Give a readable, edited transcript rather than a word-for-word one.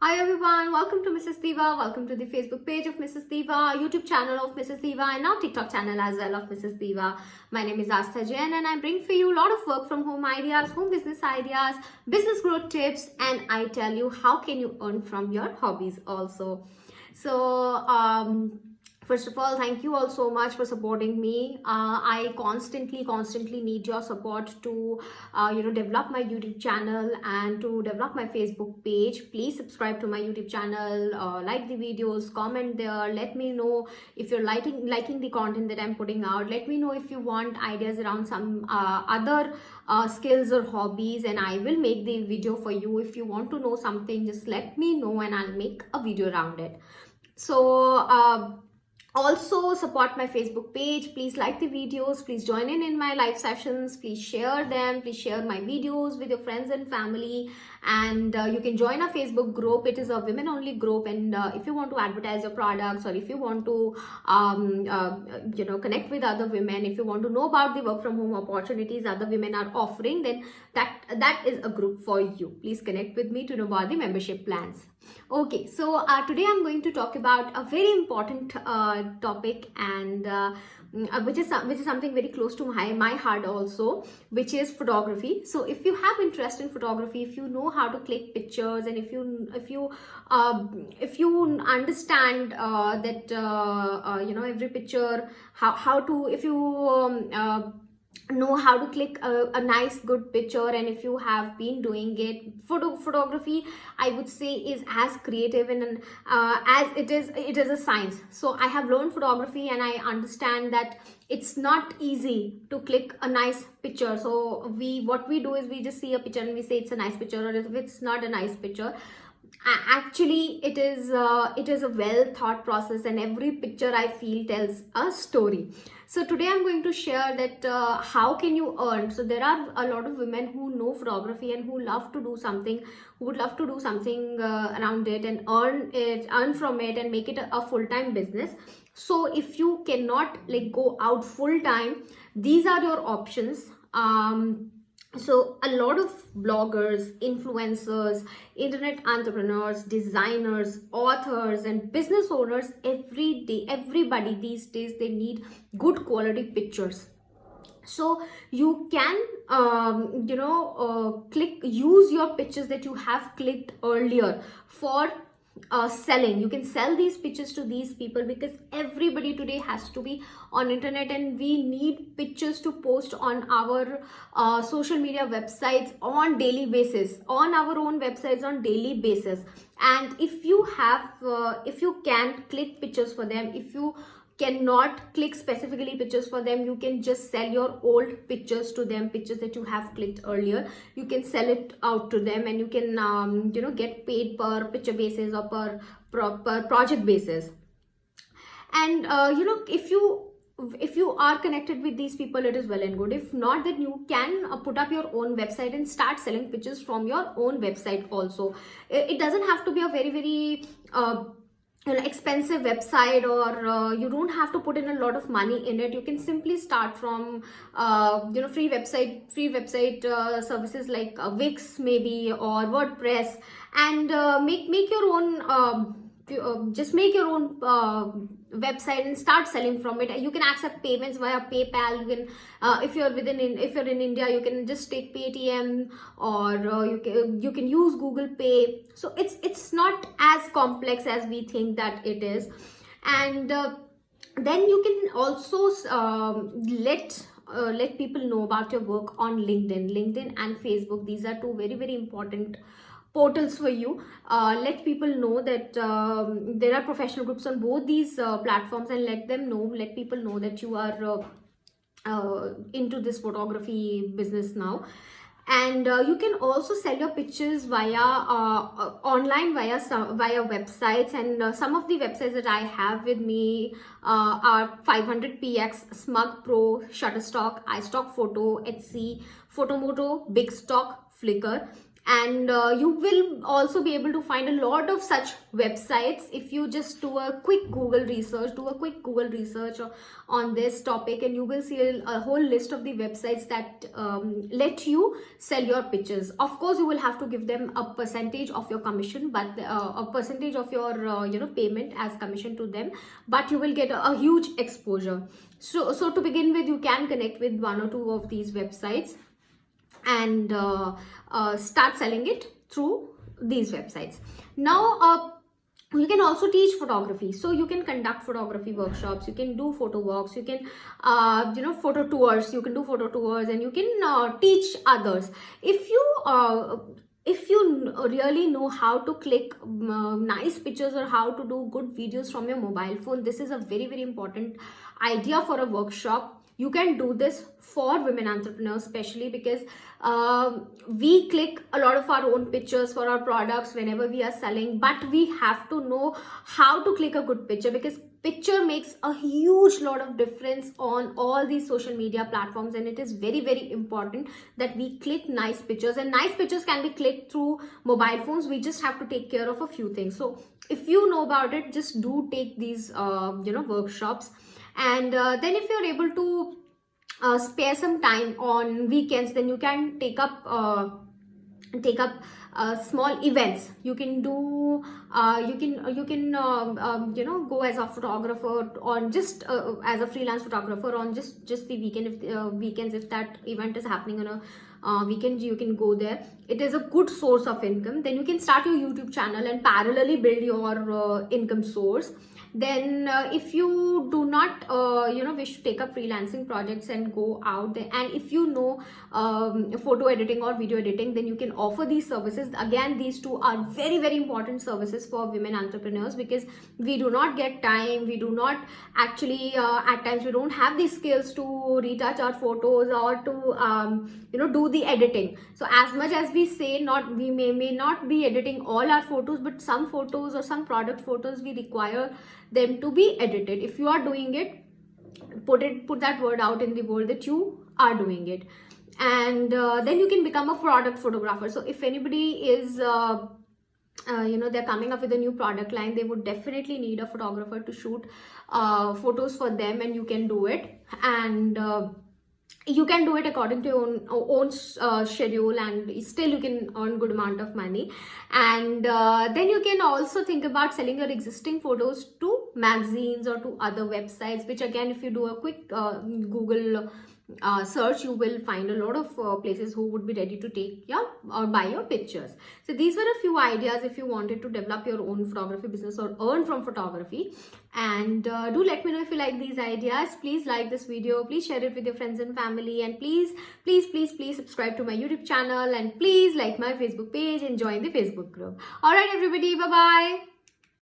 Hi everyone, welcome to Mrs. Diva. Welcome to the Facebook page of Mrs. Diva, YouTube channel of Mrs. Diva, and now TikTok channel as well of Mrs. Diva. My name is Astha Jain and I bring for you a lot of work from home ideas, home business ideas, business growth tips, and I tell you how can you earn from your hobbies also. So, first of all, thank you all so much for supporting me. I constantly need your support to, develop my YouTube channel and to develop my Facebook page. Please subscribe to my YouTube channel, like the videos, comment there. Let me know if you're liking the content that I'm putting out. Let me know if you want ideas around some other skills or hobbies, and I will make the video for you. If you want to know something, just let me know and I'll make a video around it. So, also support my Facebook page. Please like the videos, please join in my live sessions, please share them, please share my videos with your friends and family, and you can join our Facebook group. It is a women only group, and if you want to advertise your products, or if you want to connect with other women, if you want to know about the work from home opportunities other women are offering, then that is a group for you. Please connect with me to know about the membership plans. Okay, so today I'm going to talk about a very important topic, and which is something very close to my heart also, which is photography. So if you have interest in photography, if you know how to click pictures, and if you understand that every picture, how to, if you know how to click a nice good picture, and if you have been doing it, photography I would say is as creative and as it is a science. So I have learned photography and I understand that it's not easy to click a nice picture. So what we do is we just see a picture and we say it's a nice picture, or if it's not a nice picture, actually it is a well thought process, and every picture I feel tells a story. So today I'm going to share that how can you earn. So there are a lot of women who know photography and who would love to do something around it and earn from it and make it a full-time business. So if you cannot go out full-time, these are your options. So a lot of bloggers, influencers, internet entrepreneurs, designers, authors, and business owners, everybody these days, they need good quality pictures. So you can use your pictures that you have clicked earlier for selling. You can sell these pictures to these people, because everybody today has to be on internet, and we need pictures to post on our social media websites on daily basis, on our own websites on daily basis. And if you can click pictures for them, if you cannot click specifically pictures for them, you can just sell your old pictures to them, pictures that you have clicked earlier. You can sell it out to them, and you can get paid per picture basis or per project basis. And if you are connected with these people, it is well and good. If not, then you can put up your own website and start selling pictures from your own website also. It doesn't have to be a very expensive website, or you don't have to put in a lot of money in it. You can simply start from free website services like Wix maybe, or WordPress, and make your own just make your own website and start selling from it. You can accept payments via PayPal. You can if you're in India, you can just take Paytm, or you can use Google Pay. So it's not as complex as we think that it is. And then you can also let people know about your work on LinkedIn and Facebook. These are two very important portals for you. Let people know that there are professional groups on both these platforms, and let people know that you are into this photography business now. And you can also sell your pictures via online, via websites. And some of the websites that I have with me are 500px, Smug Pro, Shutterstock, iStock Photo, Etsy, Photomoto, Big Stock, Flickr. And you will also be able to find a lot of such websites if you just do a quick Google research. On this topic, and you will see a whole list of the websites that let you sell your pictures. Of course, you will have to give them a percentage of your commission, but a percentage of your payment as commission to them, but you will get a huge exposure. So to begin with, you can connect with one or two of these websites and start selling it through these websites. Now you can also teach photography, so you can conduct photography workshops, you can do photo walks, you can photo tours, you can do photo tours, and you can teach others. If you really know how to click nice pictures or how to do good videos from your mobile phone, this is a very, very important idea for a workshop. You can do this for women entrepreneurs, especially because we click a lot of our own pictures for our products whenever we are selling, but we have to know how to click a good picture, because picture makes a huge lot of difference on all these social media platforms, and it is very, very important that we click nice pictures. And nice pictures can be clicked through mobile phones. We just have to take care of a few things. So if you know about it, just do take these workshops. And then if you're able to spare some time on weekends, then you can take up small events. You can do go as a photographer on just as a freelance photographer on just the weekend. If weekends, if that event is happening on a weekend, you can go there. It is a good source of income. Then you can start your YouTube channel and parallelly build your income source. Then if you do not wish to take up freelancing projects and go out there, and if you know photo editing or video editing, then you can offer these services. Again, these two are very, very important services for women entrepreneurs, because we do not get time, we do not actually at times we don't have the skills to retouch our photos or to do the editing. So as much as we say, we may not be editing all our photos, but some photos or some product photos we require them to be edited. If you are doing it, put that word out in the world that you are doing it. And then you can become a product photographer. So if anybody is they're coming up with a new product line, they would definitely need a photographer to shoot photos for them, and you can do it. And you can do it according to your own schedule, and still you can earn good amount of money. And then you can also think about selling your existing photos to magazines or to other websites, which again, if you do a quick Google search, you will find a lot of places who would be ready to take or buy your pictures. So these were a few ideas if you wanted to develop your own photography business or earn from photography. And do let me know if you like these ideas. Please like this video, please share it with your friends and family, and please subscribe to my YouTube channel, and please like my Facebook page and join the Facebook group. All right everybody, bye bye.